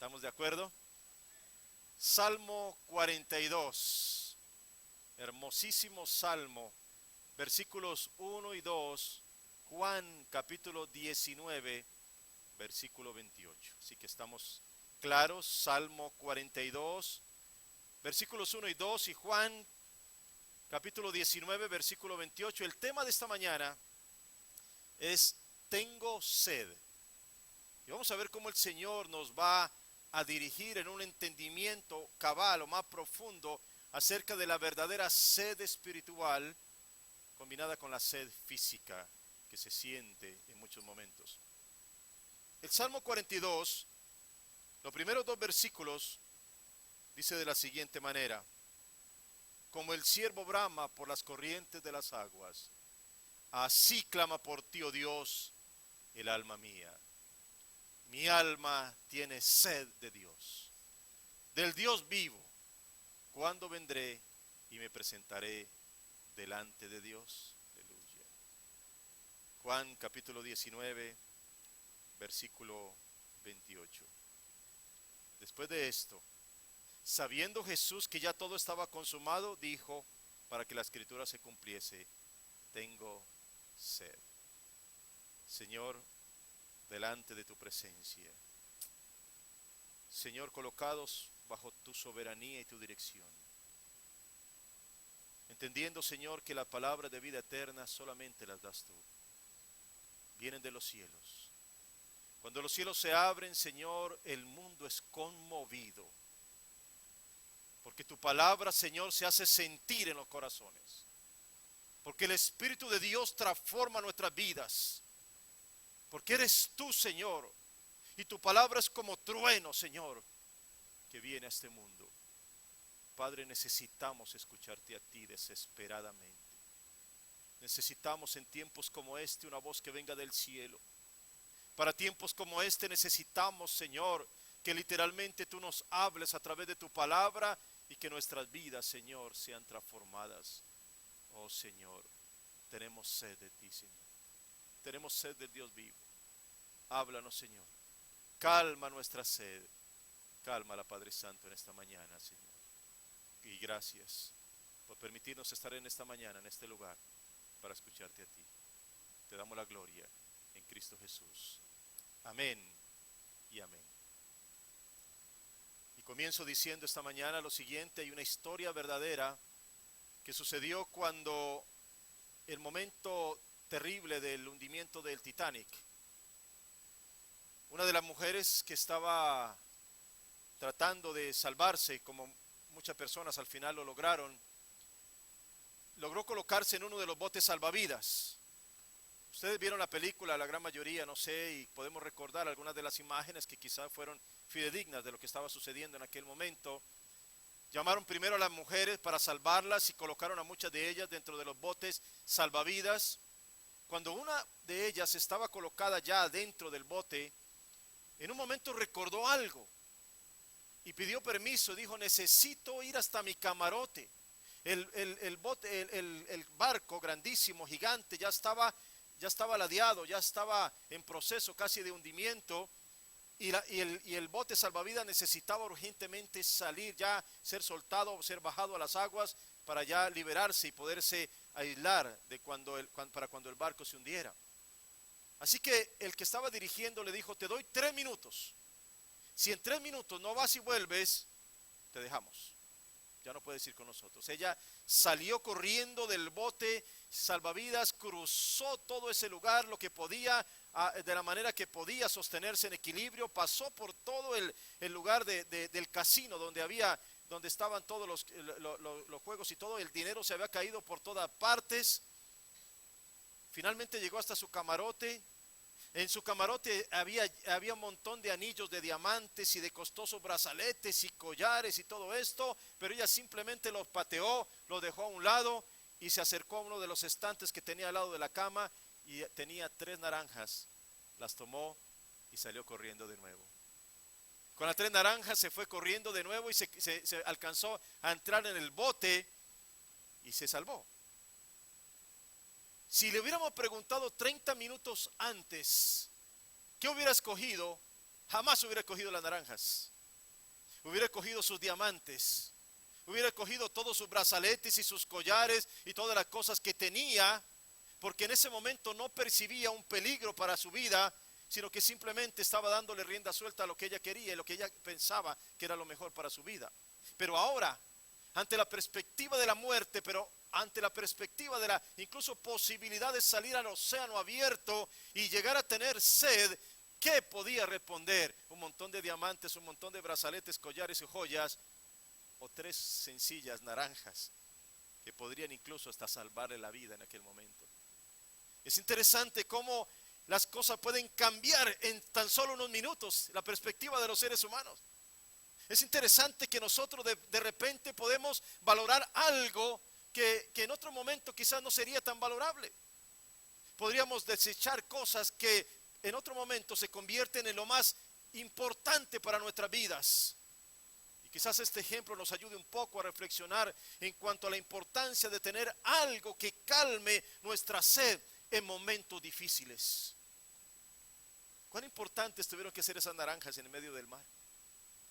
¿Estamos de acuerdo? Salmo 42, hermosísimo salmo, versículos 1 y 2, Juan capítulo 19, versículo 28. Así que estamos claros, Salmo 42, versículos 1 y 2 y Juan capítulo 19, versículo 28. El tema de esta mañana es tengo sed. Y vamos a ver cómo el Señor nos va a dirigir en un entendimiento cabal o más profundo acerca de la verdadera sed espiritual combinada con la sed física que se siente en muchos momentos. El Salmo 42, los primeros dos versículos, dice de la siguiente manera: como el ciervo brama por las corrientes de las aguas, así clama por ti, oh Dios, el alma mía. Mi alma tiene sed de Dios, del Dios vivo. ¿Cuándo vendré y me presentaré delante de Dios? Aleluya. Juan capítulo 19, versículo 28. Después de esto, sabiendo Jesús que ya todo estaba consumado, dijo, para que la escritura se cumpliese: tengo sed. Señor, delante de tu presencia, Señor, colocados bajo tu soberanía y tu dirección, entendiendo, Señor, que las palabras de vida eterna solamente las das tú, vienen de los cielos. Cuando los cielos se abren, Señor, el mundo es conmovido, porque tu palabra, Señor, se hace sentir en los corazones, porque el Espíritu de Dios transforma nuestras vidas, porque eres tú, Señor, y tu palabra es como trueno, Señor, que viene a este mundo. Padre, necesitamos escucharte a ti desesperadamente. Necesitamos en tiempos como este una voz que venga del cielo. Para tiempos como este necesitamos, Señor, que literalmente tú nos hables a través de tu palabra y que nuestras vidas, Señor, sean transformadas. Oh Señor, tenemos sed de ti, Señor. Tenemos sed del Dios vivo. Háblanos, Señor. Calma nuestra sed. Cálmala, Padre Santo, en esta mañana, Señor. Y gracias por permitirnos estar en esta mañana, en este lugar, para escucharte a ti. Te damos la gloria en Cristo Jesús. Amén y amén. Y comienzo diciendo esta mañana lo siguiente: hay una historia verdadera que sucedió cuando el momento terrible del hundimiento del Titanic. Una de las mujeres que estaba tratando de salvarse, como muchas personas al final lo lograron, logró colocarse en uno de los botes salvavidas. Ustedes vieron la película, la gran mayoría, no sé, y podemos recordar algunas de las imágenes que quizás fueron fidedignas de lo que estaba sucediendo en aquel momento. Llamaron primero a las mujeres para salvarlas y colocaron a muchas de ellas dentro de los botes salvavidas. Cuando una de ellas estaba colocada ya dentro del bote, en un momento recordó algo y pidió permiso. Dijo: necesito ir hasta mi camarote. El barco grandísimo, gigante, ya estaba ladeado, ya estaba en proceso casi de hundimiento, y el bote salvavidas necesitaba urgentemente salir, ya ser soltado, ser bajado a las aguas para ya liberarse y poderse aislar de para cuando el barco se hundiera. Así que el que estaba dirigiendo le dijo: te doy 3 minutos. Si en 3 minutos no vas y vuelves, te dejamos. Ya no puedes ir con nosotros. Ella salió corriendo del bote salvavidas, cruzó todo ese lugar, lo que podía, de la manera que podía sostenerse en equilibrio, pasó por todo el lugar del casino donde estaban todos los juegos y todo, el dinero se había caído por todas partes. Finalmente llegó hasta su camarote. En su camarote había un montón de anillos de diamantes y de costosos brazaletes y collares y todo esto, pero ella simplemente los pateó, los dejó a un lado y se acercó a uno de los estantes que tenía al lado de la cama y tenía 3 naranjas. Las tomó y salió corriendo de nuevo. Con las 3 naranjas se fue corriendo de nuevo y se alcanzó a entrar en el bote y se salvó. Si le hubiéramos preguntado 30 minutos antes, ¿qué hubiera escogido? Jamás hubiera escogido las naranjas. hubiera cogido sus diamantes, hubiera cogido todos sus brazaletes y sus collares y todas las cosas que tenía, porque en ese momento no percibía un peligro para su vida, sino que simplemente estaba dándole rienda suelta a lo que ella quería y lo que ella pensaba que era lo mejor para su vida. Pero ahora, ante la perspectiva de la muerte, pero ante la perspectiva de la incluso posibilidad de salir al océano abierto y llegar a tener sed, ¿qué podía responder? Un montón de diamantes, un montón de brazaletes, collares y joyas, o 3 sencillas naranjas que podrían incluso hasta salvarle la vida en aquel momento. Es interesante cómo las cosas pueden cambiar en tan solo unos minutos, la perspectiva de los seres humanos. Es interesante que nosotros de repente podemos valorar algo que en otro momento quizás no sería tan valorable. Podríamos desechar cosas que en otro momento se convierten en lo más importante para nuestras vidas. Y quizás este ejemplo nos ayude un poco a reflexionar en cuanto a la importancia de tener algo que calme nuestra sed en momentos difíciles. ¿Cuán importantes tuvieron que ser esas naranjas en el medio del mar?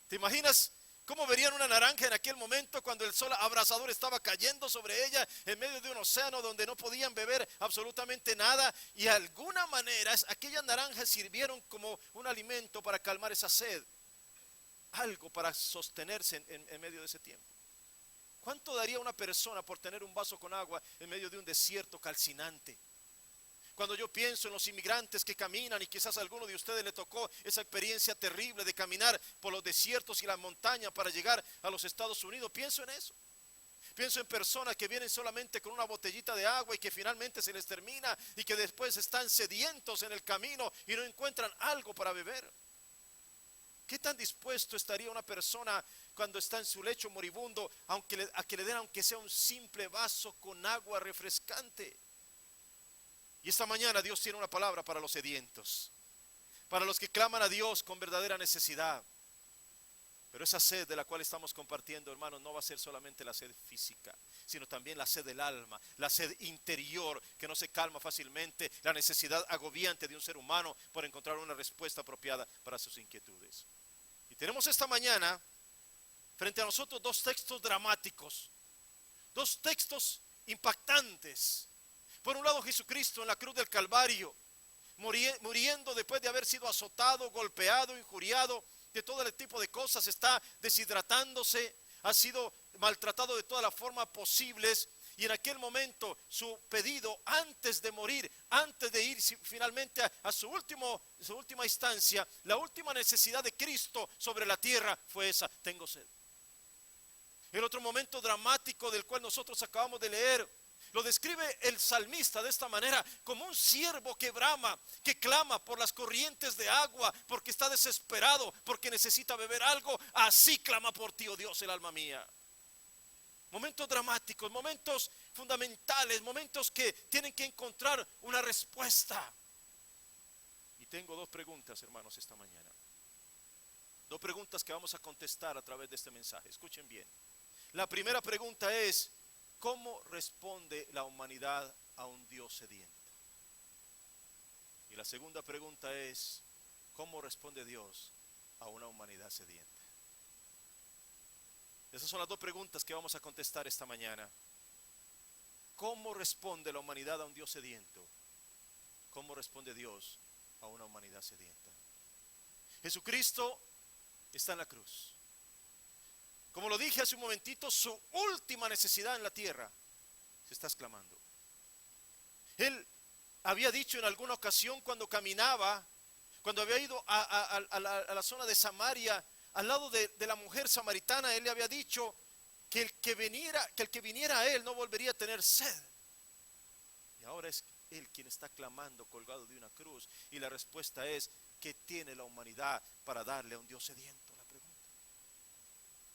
¿Te imaginas cómo verían una naranja en aquel momento cuando el sol abrasador estaba cayendo sobre ella en medio de un océano donde no podían beber absolutamente nada? Y de alguna manera aquellas naranjas sirvieron como un alimento para calmar esa sed, algo para sostenerse en medio de ese tiempo. ¿Cuánto daría una persona por tener un vaso con agua en medio de un desierto calcinante? Cuando yo pienso en los inmigrantes que caminan, y quizás a alguno de ustedes le tocó esa experiencia terrible de caminar por los desiertos y las montañas para llegar a los Estados Unidos, pienso en eso. Pienso en personas que vienen solamente con una botellita de agua y que finalmente se les termina y que después están sedientos en el camino y no encuentran algo para beber. ¿Qué tan dispuesto estaría una persona cuando está en su lecho moribundo a que le den aunque sea un simple vaso con agua refrescante? Y esta mañana Dios tiene una palabra para los sedientos, para los que claman a Dios con verdadera necesidad. Pero esa sed de la cual estamos compartiendo, hermanos, no va a ser solamente la sed física, sino también la sed del alma, la sed interior que no se calma fácilmente, la necesidad agobiante de un ser humano por encontrar una respuesta apropiada para sus inquietudes. Y tenemos esta mañana frente a nosotros 2 textos dramáticos, 2 textos impactantes. Por un lado, Jesucristo en la cruz del Calvario, muriendo después de haber sido azotado, golpeado, injuriado, de todo el tipo de cosas, está deshidratándose, ha sido maltratado de todas las formas posibles, y en aquel momento su pedido antes de morir, antes de ir finalmente a su última instancia, la última necesidad de Cristo sobre la tierra fue esa: tengo sed. El otro momento dramático del cual nosotros acabamos de leer, lo describe el salmista de esta manera: como un ciervo que brama, que clama por las corrientes de agua, porque está desesperado, porque necesita beber algo, así clama por ti, oh Dios, el alma mía. Momentos dramáticos, momentos fundamentales, momentos que tienen que encontrar una respuesta. Y tengo 2 preguntas, hermanos, esta mañana. 2 preguntas que vamos a contestar a través de este mensaje. Escuchen bien. La primera pregunta es: ¿cómo responde la humanidad a un Dios sediento? Y la segunda pregunta es: ¿cómo responde Dios a una humanidad sedienta? Esas son las 2 preguntas que vamos a contestar esta mañana. ¿Cómo responde la humanidad a un Dios sediento? ¿Cómo responde Dios a una humanidad sedienta? Jesucristo está en la cruz. Como lo dije hace un momentito, su última necesidad en la tierra se está exclamando. Él había dicho en alguna ocasión cuando caminaba, cuando había ido a la zona de Samaria, al lado de la mujer samaritana, él le había dicho que el que viniera a él no volvería a tener sed. Y ahora es él quien está clamando colgado de una cruz, y la respuesta es: ¿qué tiene la humanidad para darle a un Dios sediento? La pregunta: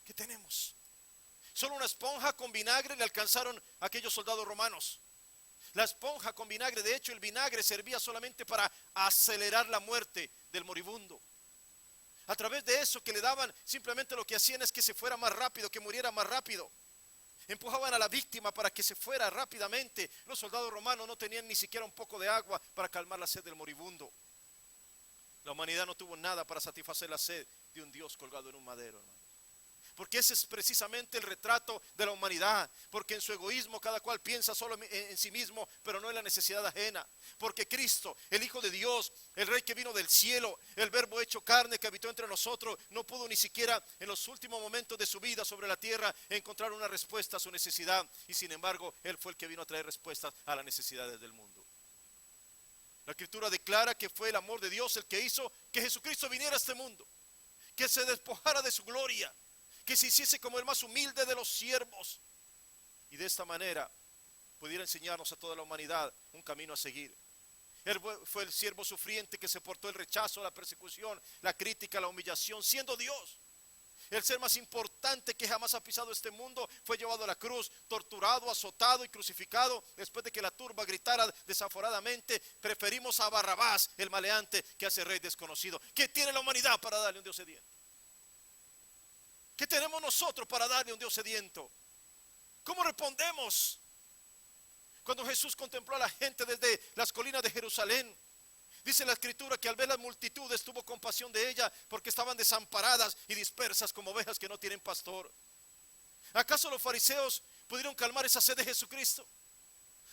¿qué tenemos? Solo una esponja con vinagre le alcanzaron a aquellos soldados romanos. La esponja con vinagre, de hecho el vinagre servía solamente para acelerar la muerte del moribundo. A través de eso que le daban, simplemente lo que hacían es que se fuera más rápido, que muriera más rápido. Empujaban a la víctima para que se fuera rápidamente. Los soldados romanos no tenían ni siquiera un poco de agua para calmar la sed del moribundo. La humanidad no tuvo nada para satisfacer la sed de un Dios colgado en un madero, hermano. Porque ese es precisamente el retrato de la humanidad. Porque en su egoísmo cada cual piensa solo en sí mismo, pero no en la necesidad ajena. Porque Cristo, el Hijo de Dios, el Rey que vino del cielo, el Verbo hecho carne que habitó entre nosotros, no pudo ni siquiera en los últimos momentos de su vida sobre la tierra encontrar una respuesta a su necesidad. Y sin embargo, Él fue el que vino a traer respuestas a las necesidades del mundo. La Escritura declara que fue el amor de Dios el que hizo que Jesucristo viniera a este mundo, que se despojara de su gloria, que se hiciese como el más humilde de los siervos, y de esta manera pudiera enseñarnos a toda la humanidad un camino a seguir. Él fue el siervo sufriente que soportó el rechazo, la persecución, la crítica, la humillación, siendo Dios. El ser más importante que jamás ha pisado este mundo fue llevado a la cruz, torturado, azotado y crucificado. Después de que la turba gritara desaforadamente: preferimos a Barrabás, el maleante, que a ese rey desconocido. ¿Qué tiene la humanidad para darle a un Dios sediento? ¿Qué tenemos nosotros para darle a un Dios sediento? ¿Cómo respondemos cuando Jesús contempló a la gente desde las colinas de Jerusalén? Dice la Escritura que al ver las multitudes tuvo compasión de ellas, porque estaban desamparadas y dispersas como ovejas que no tienen pastor. ¿Acaso los fariseos pudieron calmar esa sed de Jesucristo?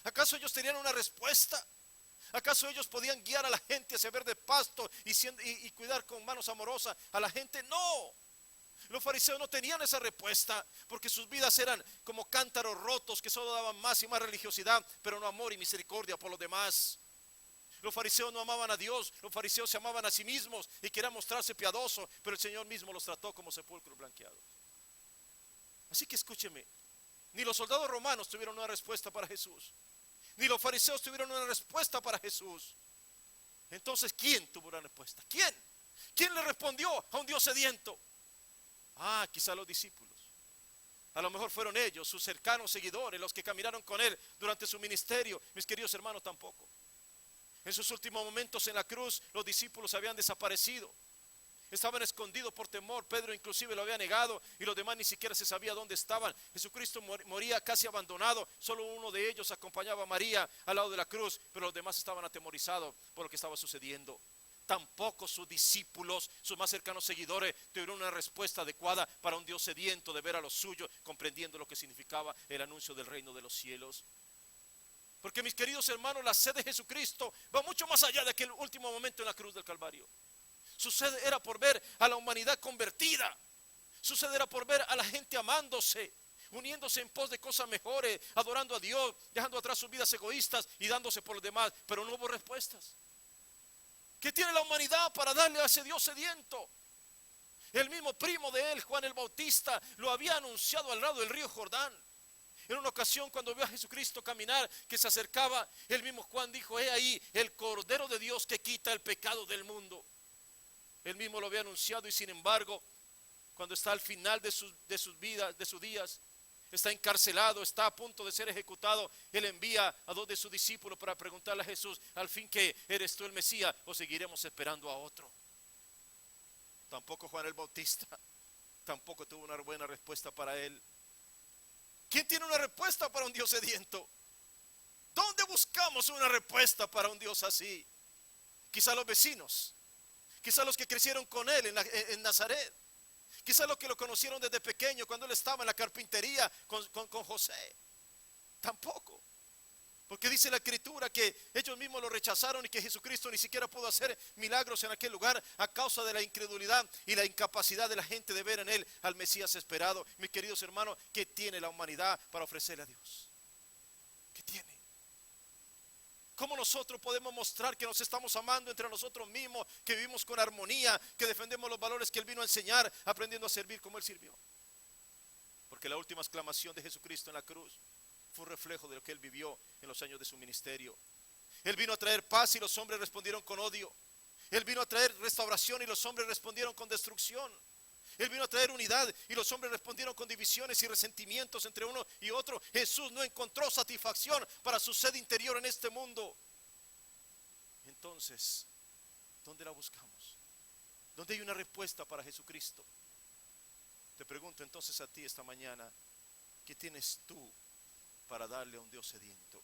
¿Acaso ellos tenían una respuesta? ¿Acaso ellos podían guiar a la gente hacia verde pasto y cuidar con manos amorosas a la gente? No. Los fariseos no tenían esa respuesta, porque sus vidas eran como cántaros rotos que solo daban más y más religiosidad, pero no amor y misericordia por los demás. Los fariseos no amaban a Dios, los fariseos se amaban a sí mismos y querían mostrarse piadosos, pero el Señor mismo los trató como sepulcros blanqueados. Así que escúcheme, ni los soldados romanos tuvieron una respuesta para Jesús, ni los fariseos tuvieron una respuesta para Jesús. Entonces, ¿quién tuvo una respuesta? ¿Quién? ¿Quién le respondió a un Dios sediento? Quizá los discípulos. A lo mejor fueron ellos, sus cercanos seguidores, los que caminaron con él durante su ministerio. Mis queridos hermanos, tampoco. En sus últimos momentos en la cruz, los discípulos habían desaparecido. Estaban escondidos por temor. Pedro inclusive lo había negado y los demás ni siquiera se sabía dónde estaban. Jesucristo moría casi abandonado. Solo uno de ellos acompañaba a María al lado de la cruz, pero los demás estaban atemorizados por lo que estaba sucediendo. Tampoco sus discípulos, sus más cercanos seguidores, tuvieron una respuesta adecuada para un Dios sediento de ver a los suyos, comprendiendo lo que significaba el anuncio del reino de los cielos. Porque, mis queridos hermanos, la sed de Jesucristo va mucho más allá de aquel último momento en la cruz del Calvario. Su sed era por ver a la humanidad convertida. Su sed era por ver a la gente amándose, uniéndose en pos de cosas mejores, adorando a Dios, dejando atrás sus vidas egoístas y dándose por los demás. Pero no hubo respuestas. ¿Qué tiene la humanidad para darle a ese Dios sediento? El mismo primo de él, Juan el Bautista, lo había anunciado al lado del río Jordán. En una ocasión, cuando vio a Jesucristo caminar, que se acercaba, el mismo Juan dijo: he ahí el Cordero de Dios que quita el pecado del mundo. Él mismo lo había anunciado, y sin embargo, cuando está al final de sus vidas, de sus días, está encarcelado, está a punto de ser ejecutado, él envía a 2 de sus discípulos para preguntarle a Jesús: al fin, que ¿eres tú el Mesías o seguiremos esperando a otro? Tampoco Juan el Bautista tampoco tuvo una buena respuesta para él. ¿Quién tiene una respuesta para un Dios sediento? ¿Dónde buscamos una respuesta para un Dios así? Quizá los vecinos, quizá los que crecieron con él en Nazaret, quizá los que lo conocieron desde pequeño cuando él estaba en la carpintería con José. Tampoco. Porque dice la Escritura que ellos mismos lo rechazaron y que Jesucristo ni siquiera pudo hacer milagros en aquel lugar a causa de la incredulidad y la incapacidad de la gente de ver en él al Mesías esperado. Mis queridos hermanos, ¿qué tiene la humanidad para ofrecerle a Dios? ¿Qué tiene? ¿Cómo nosotros podemos mostrar que nos estamos amando entre nosotros mismos, que vivimos con armonía, que defendemos los valores que él vino a enseñar, aprendiendo a servir como él sirvió? Porque la última exclamación de Jesucristo en la cruz fue un reflejo de lo que él vivió en los años de su ministerio. Él vino a traer paz y los hombres respondieron con odio. Él vino a traer restauración y los hombres respondieron con destrucción. Él vino a traer unidad y los hombres respondieron con divisiones y resentimientos entre uno y otro. Jesús no encontró satisfacción para su sed interior en este mundo. Entonces, ¿dónde la buscamos? ¿Dónde hay una respuesta para Jesucristo? Te pregunto entonces a ti esta mañana: ¿qué tienes tú para darle a un Dios sediento?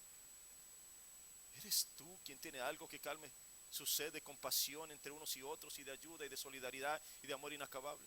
¿Eres tú quien tiene algo que calme su sed de compasión entre unos y otros, y de ayuda y de solidaridad y de amor inacabable?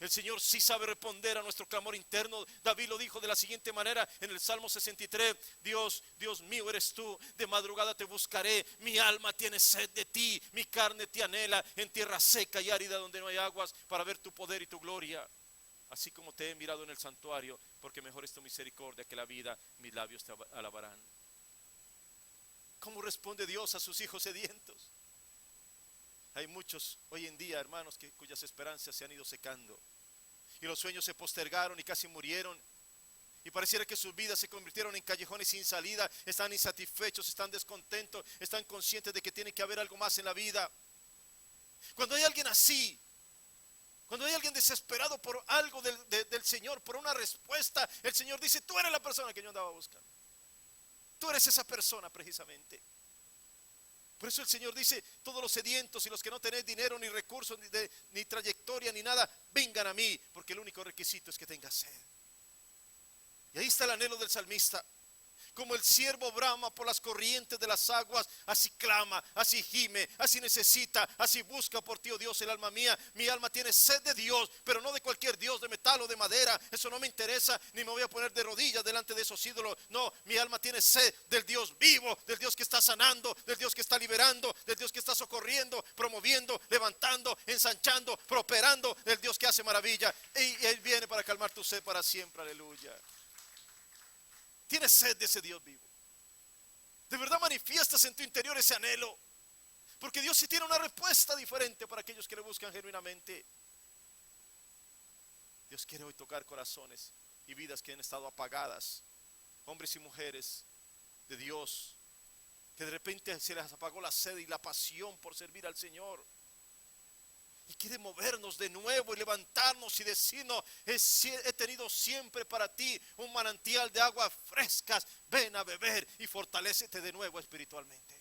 El Señor sí sabe responder a nuestro clamor interno. David lo dijo de la siguiente manera en el Salmo 63: Dios, Dios mío eres tú, de madrugada te buscaré, mi alma tiene sed de ti, mi carne te anhela en tierra seca y árida donde no hay aguas, para ver tu poder y tu gloria. Así como te he mirado en el santuario, porque mejor es tu misericordia que la vida, mis labios te alabarán. ¿Cómo responde Dios a sus hijos sedientos? Hay muchos hoy en día, hermanos, cuyas esperanzas se han ido secando, y los sueños se postergaron y casi murieron, y pareciera que sus vidas se convirtieron en callejones sin salida. Están insatisfechos, están descontentos, están conscientes de que tiene que haber algo más en la vida. Cuando hay alguien así, cuando hay alguien desesperado por algo del Señor, por una respuesta, el Señor dice: tú eres la persona que yo andaba buscando. Tú eres esa persona precisamente. Por eso el Señor dice: todos los sedientos y los que no tenéis dinero, ni recursos, ni trayectoria, ni nada, vengan a mí, porque el único requisito es que tengas sed. Y ahí está el anhelo del salmista. Como el siervo brama por las corrientes de las aguas, así clama, así gime, así necesita, así busca por ti, oh Dios, el alma mía. Mi alma tiene sed de Dios, pero no de cualquier Dios, de metal o de madera. Eso no me interesa, ni me voy a poner de rodillas delante de esos ídolos. No, mi alma tiene sed del Dios vivo, del Dios que está sanando, del Dios que está liberando, del Dios que está socorriendo, promoviendo, levantando, ensanchando, prosperando, del Dios que hace maravilla. Y Él viene para calmar tu sed para siempre, aleluya. Tienes sed de ese Dios vivo. De verdad manifiestas en tu interior ese anhelo, porque Dios sí tiene una respuesta diferente para aquellos que le buscan genuinamente. Dios quiere hoy tocar corazones y vidas que han estado apagadas, hombres y mujeres de Dios, que de repente se les apagó la sed y la pasión por servir al Señor, y quiere movernos de nuevo y levantarnos y decirnos: he tenido siempre para ti un manantial de aguas frescas, ven a beber y fortalécete de nuevo espiritualmente.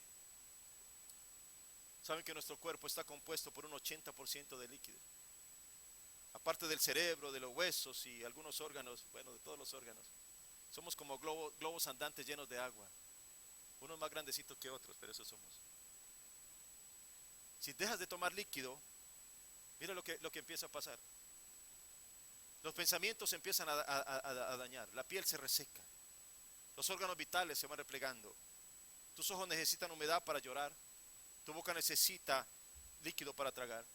Saben que nuestro cuerpo está compuesto por un 80% de líquido, aparte del cerebro, de los huesos y algunos órganos, bueno, de todos los órganos. Somos como globos andantes llenos de agua, unos más grandecitos que otros, pero eso somos. Si dejas de tomar líquido, mira lo que empieza a pasar. Los pensamientos se empiezan a dañar, la piel se reseca, los órganos vitales se van replegando, tus ojos necesitan humedad para llorar, tu boca necesita líquido para tragar,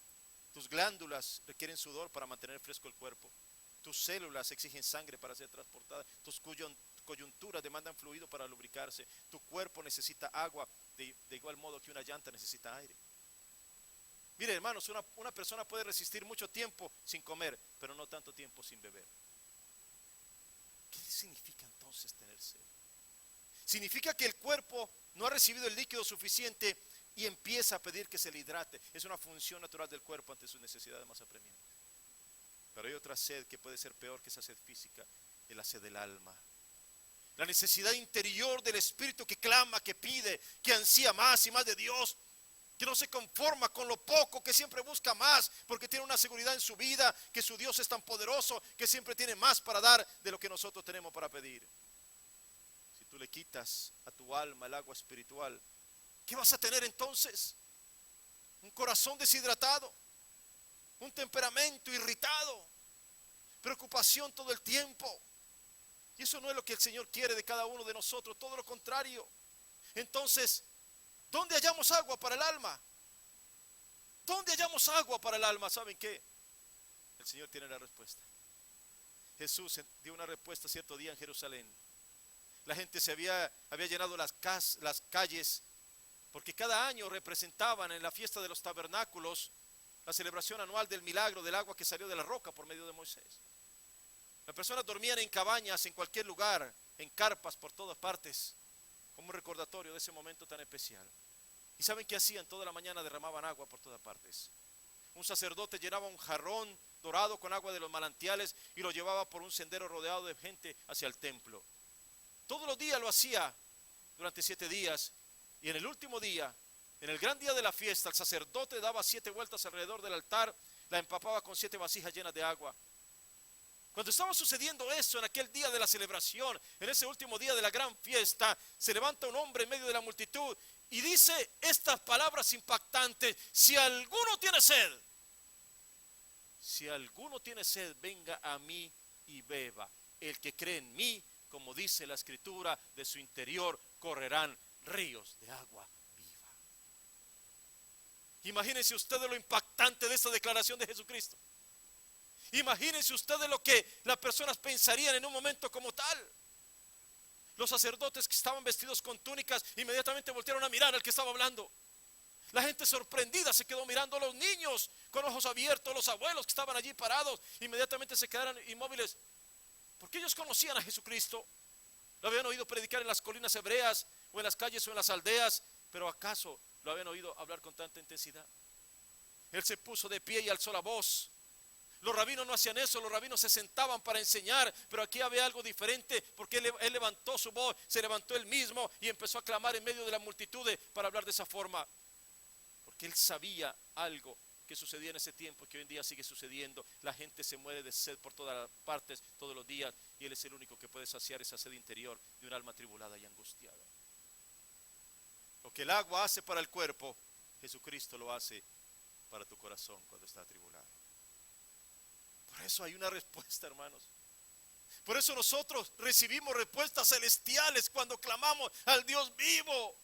tus glándulas requieren sudor para mantener fresco el cuerpo, tus células exigen sangre para ser transportadas, tus coyunturas demandan fluido para lubricarse, tu cuerpo necesita agua de igual modo que una llanta necesita aire. Mire, hermanos, una persona puede resistir mucho tiempo sin comer, pero no tanto tiempo sin beber. ¿Qué significa entonces tener sed? Significa que el cuerpo no ha recibido el líquido suficiente y empieza a pedir que se le hidrate. Es una función natural del cuerpo ante sus necesidades más apremiantes. Pero hay otra sed que puede ser peor que esa sed física: es la sed del alma. La necesidad interior del espíritu que clama, que pide, que ansía más y más de Dios, que no se conforma con lo poco, que siempre busca más, porque tiene una seguridad en su vida, que su Dios es tan poderoso, que siempre tiene más para dar de lo que nosotros tenemos para pedir. Si tú le quitas a tu alma el agua espiritual, ¿qué vas a tener entonces? Un corazón deshidratado, un temperamento irritado, preocupación todo el tiempo. Y eso no es lo que el Señor quiere de cada uno de nosotros, todo lo contrario. Entonces, ¿dónde hallamos agua para el alma? ¿Dónde hallamos agua para el alma? ¿Saben qué? El Señor tiene la respuesta. Jesús dio una respuesta cierto día en Jerusalén. La gente se había llenado las calles, porque cada año representaban en la fiesta de los tabernáculos la celebración anual del milagro del agua que salió de la roca por medio de Moisés. Las personas dormían en cabañas, en cualquier lugar, en carpas por todas partes, como un recordatorio de ese momento tan especial. ¿Y saben qué hacían? Toda la mañana derramaban agua por todas partes. Un sacerdote llenaba un jarrón dorado con agua de los manantiales y lo llevaba por un sendero rodeado de gente hacia el templo. Todos los días lo hacía durante 7 días, y en el último día, en el gran día de la fiesta, el sacerdote daba 7 vueltas alrededor del altar, la empapaba con 7 vasijas llenas de agua. Cuando estaba sucediendo eso, en aquel día de la celebración, en ese último día de la gran fiesta, se levanta un hombre en medio de la multitud y dice estas palabras impactantes: si alguno tiene sed, si alguno tiene sed, venga a mí y beba. El que cree en mí, como dice la Escritura, de su interior correrán ríos de agua viva. Imagínense ustedes lo impactante de esta declaración de Jesucristo. Imagínense ustedes lo que las personas pensarían en un momento como tal. Los sacerdotes que estaban vestidos con túnicas inmediatamente voltearon a mirar al que estaba hablando. La gente sorprendida se quedó mirando, a los niños con ojos abiertos, los abuelos que estaban allí parados, inmediatamente se quedaron inmóviles, porque ellos conocían a Jesucristo. Lo habían oído predicar en las colinas hebreas, o en las calles o en las aldeas, pero ¿acaso lo habían oído hablar con tanta intensidad? Él se puso de pie y alzó la voz. Los rabinos no hacían eso, los rabinos se sentaban para enseñar, pero aquí había algo diferente, porque él levantó su voz, se levantó él mismo y empezó a clamar en medio de la multitud para hablar de esa forma, porque él sabía algo que sucedía en ese tiempo, que hoy en día sigue sucediendo. La gente se muere de sed por todas partes, todos los días, y él es el único que puede saciar esa sed interior de un alma tribulada y angustiada. Lo que el agua hace para el cuerpo, Jesucristo lo hace para tu corazón cuando está atribulado. Por eso hay una respuesta, hermanos. Por eso nosotros recibimos respuestas celestiales cuando clamamos al Dios vivo.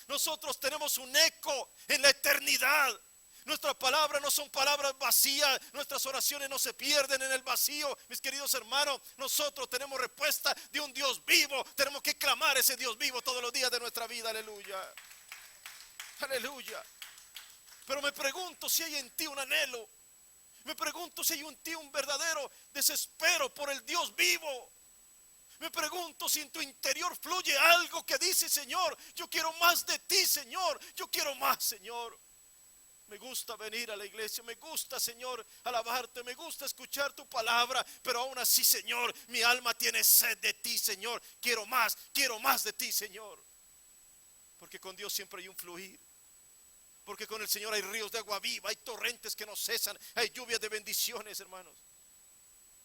Nosotros tenemos un eco en la eternidad. Nuestras palabras no son palabras vacías, nuestras oraciones no se pierden en el vacío, mis queridos hermanos. Nosotros tenemos respuesta de un Dios vivo. Tenemos que clamar a ese Dios vivo todos los días de nuestra vida. Aleluya, aleluya. Pero me pregunto si hay en ti un anhelo. Me pregunto si hay en ti un verdadero desespero por el Dios vivo. Me pregunto si en tu interior fluye algo que dice: Señor, yo quiero más de ti, Señor. Yo quiero más, Señor. Me gusta venir a la iglesia, me gusta, Señor, alabarte, me gusta escuchar tu palabra, pero aún así, Señor, mi alma tiene sed de ti, Señor. Quiero más de ti, Señor. Porque con Dios siempre hay un fluir. Porque con el Señor hay ríos de agua viva, hay torrentes que no cesan, hay lluvias de bendiciones, hermanos.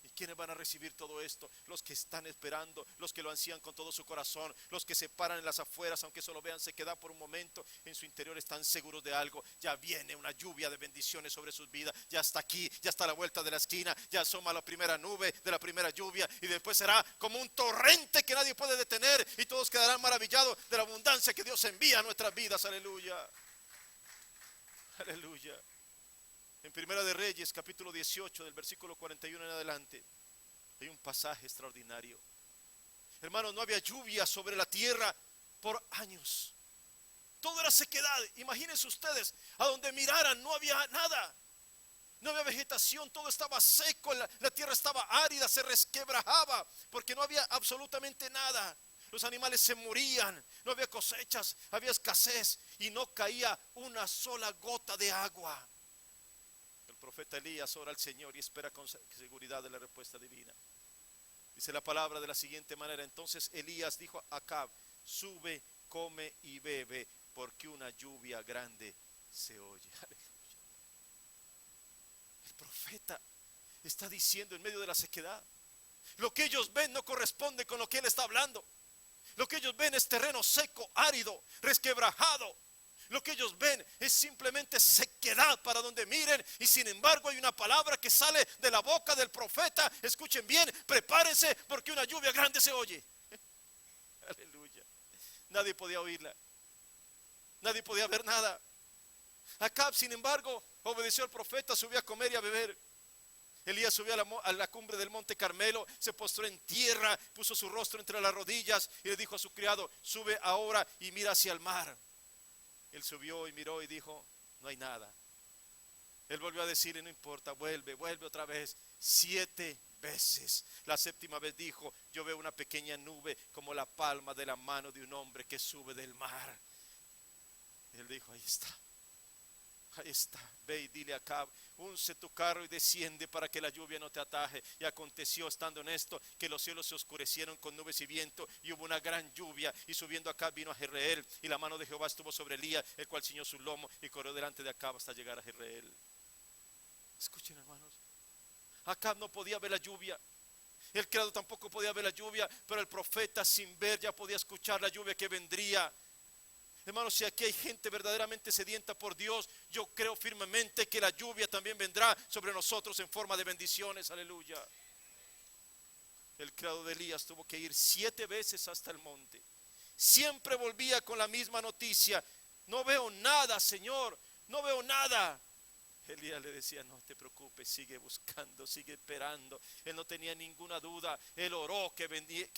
¿Y quiénes van a recibir todo esto? Los que están esperando, los que lo ansían con todo su corazón, los que se paran en las afueras, aunque solo vean se queda por un momento, en su interior están seguros de algo. Ya viene una lluvia de bendiciones sobre sus vidas, ya está aquí, ya está a la vuelta de la esquina, ya asoma la primera nube de la primera lluvia, y después será como un torrente que nadie puede detener, y todos quedarán maravillados de la abundancia que Dios envía a nuestras vidas. Aleluya. Aleluya. En Primera de Reyes, capítulo 18, del versículo 41 en adelante, hay un pasaje extraordinario. Hermanos, no había lluvia sobre la tierra por años. Todo era sequedad. Imagínense ustedes, a donde miraran no había nada. No había vegetación, todo estaba seco, la tierra estaba árida, se resquebrajaba, porque no había absolutamente nada. Los animales se morían, no había cosechas, había escasez y no caía una sola gota de agua. El profeta Elías ora al Señor y espera con seguridad de la respuesta divina. Dice la palabra de la siguiente manera: entonces Elías dijo a Acab: sube, come y bebe, porque una lluvia grande se oye. Aleluya. El profeta está diciendo en medio de la sequedad, lo que ellos ven no corresponde con lo que él está hablando. Lo que ellos ven es terreno seco, árido, resquebrajado. Lo que ellos ven es simplemente sequedad para donde miren. Y sin embargo hay una palabra que sale de la boca del profeta. Escuchen bien, prepárense porque una lluvia grande se oye. Aleluya. Nadie podía oírla. Nadie podía ver nada. Acab, sin embargo, obedeció al profeta, subió a comer y a beber. Elías subió a la cumbre del monte Carmelo, se postró en tierra, puso su rostro entre las rodillas y le dijo a su criado: sube ahora y mira hacia el mar. Él subió y miró y dijo: no hay nada. Él volvió a decirle: no importa, vuelve otra vez 7 veces. La 7ª vez dijo: yo veo una pequeña nube como la palma de la mano de un hombre que sube del mar. Él dijo: ahí está, ve y dile a Acab: unce tu carro y desciende para que la lluvia no te ataje. Y aconteció, estando en esto, que los cielos se oscurecieron con nubes y viento, y hubo una gran lluvia. Y subiendo Acab vino a Jezreel, y la mano de Jehová estuvo sobre Elías, el cual ciñó su lomo y corrió delante de Acab hasta llegar a Jezreel. Escuchen, hermanos, Acab no podía ver la lluvia, el criado tampoco podía ver la lluvia, pero el profeta, sin ver, ya podía escuchar la lluvia que vendría. Hermanos, si aquí hay gente verdaderamente sedienta por Dios, yo creo firmemente que la lluvia también vendrá sobre nosotros en forma de bendiciones. Aleluya. El criado de Elías tuvo que ir 7 veces hasta el monte. Siempre volvía con la misma noticia: no veo nada, Señor, no veo nada. Elías le decía: no te preocupes, sigue buscando, sigue esperando. Él no tenía ninguna duda. Él oró que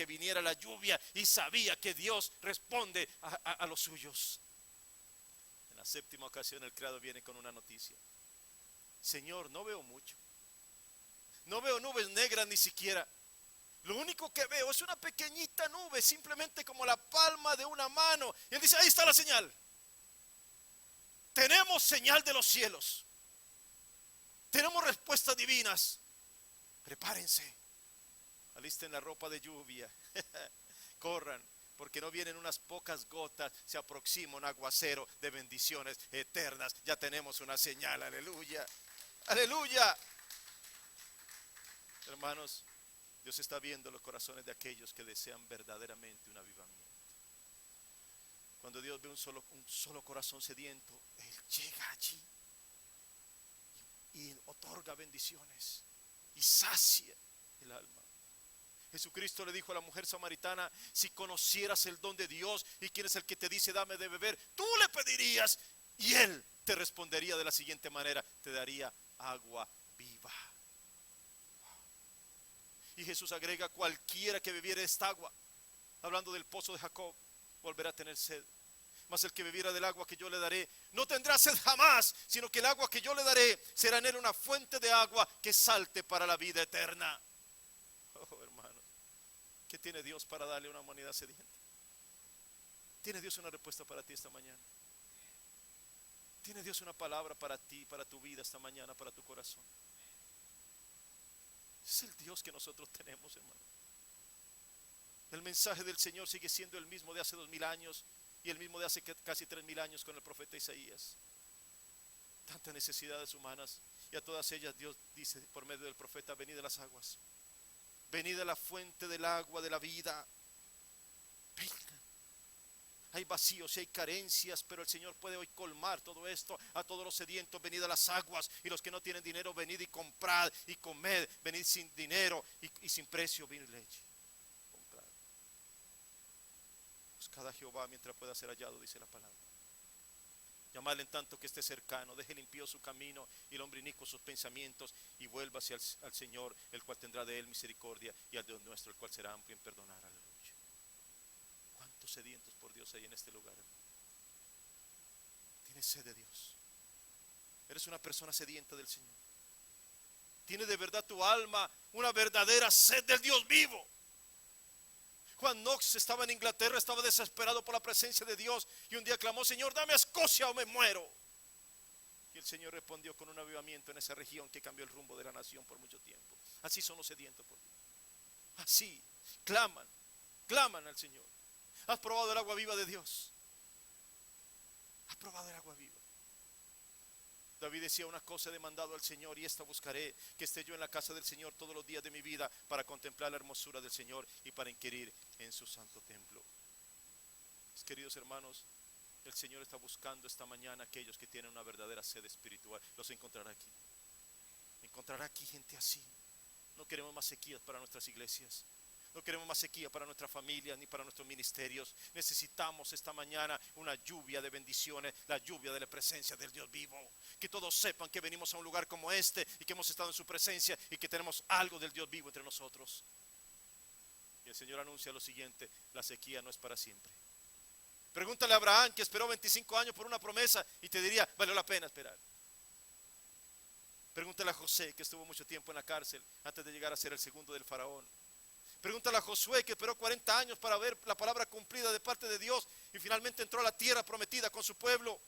viniera la lluvia y sabía que Dios responde a los suyos. En la 7ª ocasión el criado viene con una noticia: Señor, no veo mucho, no veo nubes negras ni siquiera. Lo único que veo es una pequeñita nube, simplemente como la palma de una mano. Y él dice: ahí está la señal. Tenemos señal de los cielos. Tenemos respuestas divinas. Prepárense. Alisten la ropa de lluvia. Corran, porque no vienen unas pocas gotas, se aproxima un aguacero de bendiciones eternas. Ya tenemos una señal. Aleluya. Aleluya. Hermanos, Dios está viendo los corazones de aquellos que desean verdaderamente un avivamiento. Cuando Dios ve un solo corazón sediento, Él llega allí y otorga bendiciones y sacia el alma. Jesucristo le dijo a la mujer samaritana: si conocieras el don de Dios y quién es el que te dice dame de beber, tú le pedirías y Él te respondería de la siguiente manera: te daría agua viva. Y Jesús agrega: cualquiera que bebiere esta agua, hablando del pozo de Jacob, volverá a tener sed. Mas el que bebiera del agua que yo le daré no tendrá sed jamás, sino que el agua que yo le daré será en él una fuente de agua que salte para la vida eterna. Oh, hermano, ¿qué tiene Dios para darle a una humanidad sedienta? ¿Tiene Dios una respuesta para ti esta mañana? ¿Tiene Dios una palabra para ti, para tu vida esta mañana, para tu corazón? Es el Dios que nosotros tenemos, hermano. El mensaje del Señor sigue siendo el mismo de hace 2000 años y el mismo de hace casi 3000 años con el profeta Isaías. Tantas necesidades humanas, y a todas ellas Dios dice por medio del profeta: venid a las aguas, venid a la fuente del agua de la vida. Vengan. Hay vacíos y hay carencias, pero el Señor puede hoy colmar todo esto. A todos los sedientos, venid a las aguas, y los que no tienen dinero, venid y comprad y comed. Venid sin dinero y sin precio, vino y leche. Comprad. Buscad a Jehová mientras pueda ser hallado, dice la palabra. Llamadle en tanto que esté cercano. Deje limpio su camino y el hombre inicuo sus pensamientos, y vuelva hacia al Señor, el cual tendrá de él misericordia, y al Dios nuestro, el cual será amplio en perdonar. Aleluya. ¿Cuántos sedientos por Dios hay en este lugar, hermano? ¿Tienes sed de Dios? ¿Eres una persona sedienta del Señor? ¿Tiene de verdad tu alma una verdadera sed del Dios vivo? Juan Knox estaba en Inglaterra, estaba desesperado por la presencia de Dios, y un día clamó: Señor, dame a Escocia o me muero. Y el Señor respondió con un avivamiento en esa región que cambió el rumbo de la nación por mucho tiempo. Así son los sedientos por Dios. Así claman al Señor. ¿Has probado el agua viva de Dios? ¿Has probado el agua viva? David decía: una cosa he demandado al Señor, y esta buscaré, que esté yo en la casa del Señor todos los días de mi vida, para contemplar la hermosura del Señor y para inquirir en su santo templo. Mis queridos hermanos, el Señor está buscando esta mañana a aquellos que tienen una verdadera sed espiritual. Los encontrará aquí. Encontrará aquí gente así. No queremos más sequías para nuestras iglesias. No queremos más sequía para nuestra familia ni para nuestros ministerios. Necesitamos esta mañana una lluvia de bendiciones, la lluvia de la presencia del Dios vivo. Que todos sepan que venimos a un lugar como este y que hemos estado en su presencia y que tenemos algo del Dios vivo entre nosotros. Y el Señor anuncia lo siguiente: la sequía no es para siempre. Pregúntale a Abraham, que esperó 25 años por una promesa, y te diría: valió la pena esperar. Pregúntale a José, que estuvo mucho tiempo en la cárcel antes de llegar a ser el segundo del faraón. Pregúntale a Josué, que esperó 40 años para ver la palabra cumplida de parte de Dios y finalmente entró a la tierra prometida con su pueblo.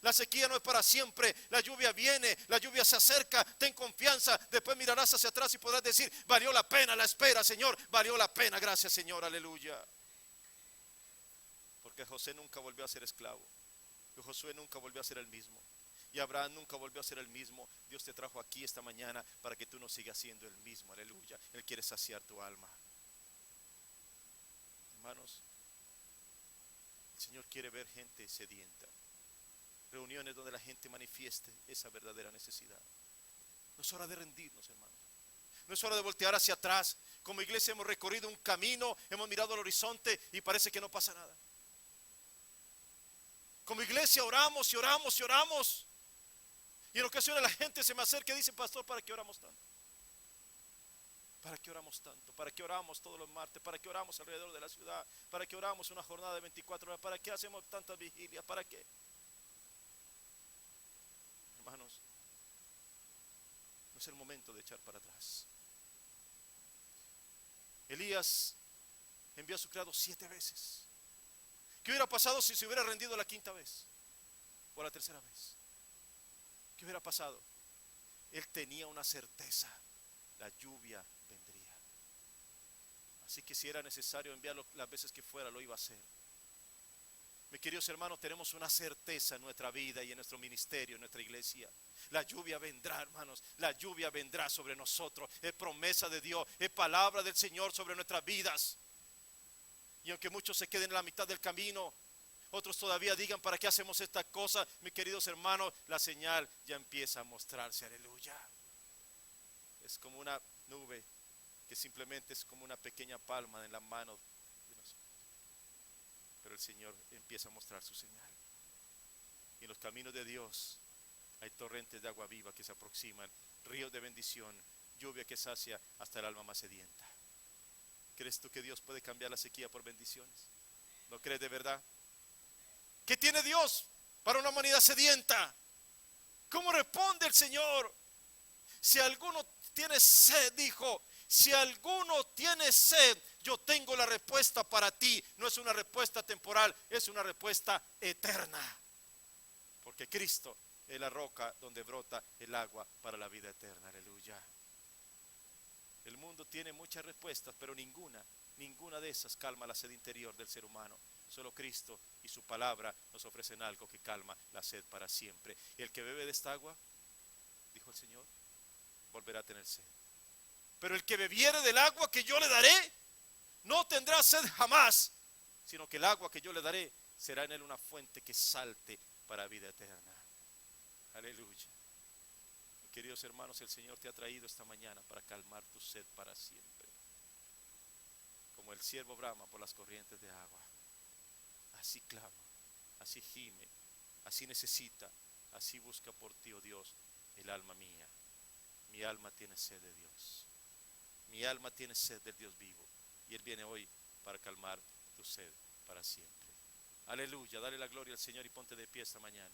La sequía no es para siempre, la lluvia viene, la lluvia se acerca, ten confianza. Después mirarás hacia atrás y podrás decir: valió la pena la espera, Señor, valió la pena, gracias, Señor, aleluya. Porque José nunca volvió a ser esclavo, y Josué nunca volvió a ser el mismo, y Abraham nunca volvió a ser el mismo. Dios te trajo aquí esta mañana para que tú no sigas siendo el mismo, aleluya. Él quiere saciar tu alma. Hermanos, el Señor quiere ver gente sedienta, reuniones donde la gente manifieste esa verdadera necesidad. No es hora de rendirnos, hermanos. No es hora de voltear hacia atrás. Como iglesia hemos recorrido un camino, hemos mirado al horizonte y parece que no pasa nada. Como iglesia oramos y oramos y oramos. Y en ocasiones la gente se me acerca y dice: pastor, ¿para qué oramos tanto? ¿Para qué oramos tanto? ¿Para qué oramos todos los martes? ¿Para qué oramos alrededor de la ciudad? ¿Para qué oramos una jornada de 24 horas? ¿Para qué hacemos tantas vigilias? ¿Para qué? Hermanos, no es el momento de echar para atrás. Elías envió a su criado 7 veces. ¿Qué hubiera pasado si se hubiera rendido la 5ª vez? O la 3ª vez. ¿Qué hubiera pasado? Él tenía una certeza: la lluvia vendría. Así que si era necesario enviarlo las veces que fuera, lo iba a hacer. Mis queridos hermanos, tenemos una certeza en nuestra vida y en nuestro ministerio, en nuestra iglesia. La lluvia vendrá, hermanos. La lluvia vendrá sobre nosotros. Es promesa de Dios, es palabra del Señor sobre nuestras vidas. Y aunque muchos se queden en la mitad del camino, otros todavía digan: ¿para qué hacemos esta cosa? Mis queridos hermanos, la señal ya empieza a mostrarse. Aleluya. Es como una nube que simplemente es como una pequeña palma en la mano de nosotros. Pero el Señor empieza a mostrar su señal. Y en los caminos de Dios hay torrentes de agua viva que se aproximan, ríos de bendición, lluvia que sacia hasta el alma más sedienta. ¿Crees tú que Dios puede cambiar la sequía por bendiciones? ¿Lo crees de verdad? ¿Qué tiene Dios para una humanidad sedienta? ¿Cómo responde el Señor? Si alguno tiene sed, dijo, si alguno tiene sed, yo tengo la respuesta para ti. No es una respuesta temporal, es una respuesta eterna. Porque Cristo es la roca donde brota el agua para la vida eterna. Aleluya. El mundo tiene muchas respuestas, pero ninguna de esas calma la sed interior del ser humano. Solo Cristo y su palabra nos ofrecen algo que calma la sed para siempre. Y el que bebe de esta agua, dijo el Señor, volverá a tener sed. Pero el que bebiere del agua que yo le daré, no tendrá sed jamás, sino que el agua que yo le daré será en él una fuente que salte para vida eterna. Aleluya. Queridos hermanos, el Señor te ha traído esta mañana para calmar tu sed para siempre. Como el ciervo brama por las corrientes de agua, así clama, así gime, así necesita, así busca por ti, oh Dios, el alma mía. Mi alma tiene sed de Dios. Mi alma tiene sed del Dios vivo. Y Él viene hoy para calmar tu sed para siempre. Aleluya, dale la gloria al Señor y ponte de pie esta mañana.